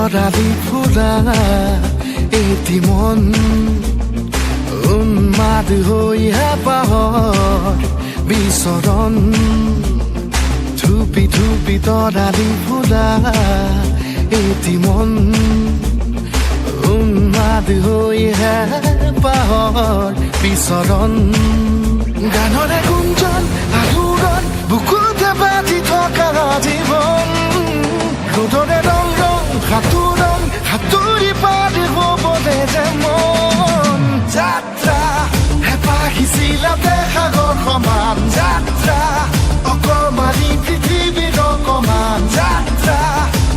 তৰালি ফুলা এটি মন উন্মাদ হৈ হেঁপাহৰ বিচৰণ ধুপি ধুপি তৰালি ফুলা এটি মন উন্মাদ হৈ হেঁপাহৰ বিচৰণ গানৰে গুঞ্জন আলোড়ন বুকুতে বাজি থকা জীৱন ৰ'দৰে ৰং ৰং সাঁতোৰং সাঁতুৰি পাৰি হ'বলে যে মন যাত্ৰা হেঁপাহিছিলাতে সাগৰ সমান যাত্ৰা অকমানি পৃথিৱীৰ অকমান যাত্ৰা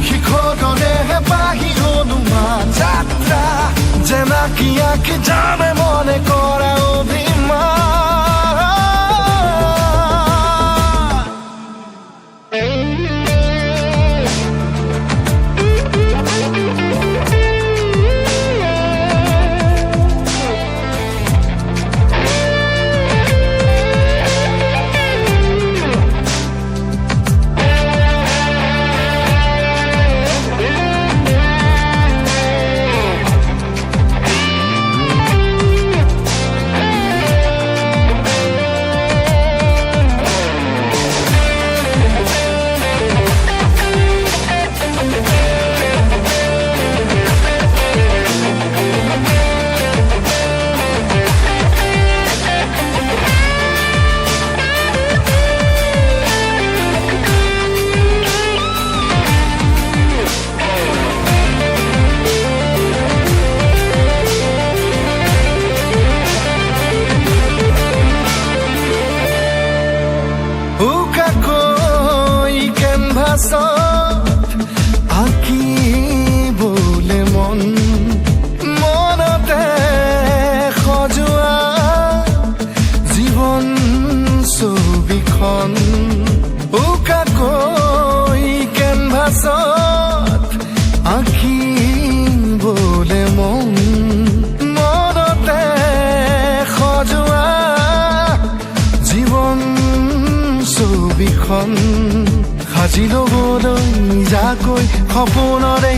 শিখৰৰে হেঁপাহি হনুমান যাত্ৰা জেনাকি আঁকি যামে মনে কৰা অভিমান আঁকিবলে মন মনতে সজোৱা জীৱন ছবিখন উকাকৈ কেনভাছত আঁকিবলে মন মনতে সজোৱা জীৱন ছবিখন সাজি ল'বলৈ নিজাকৈ সপোনৰে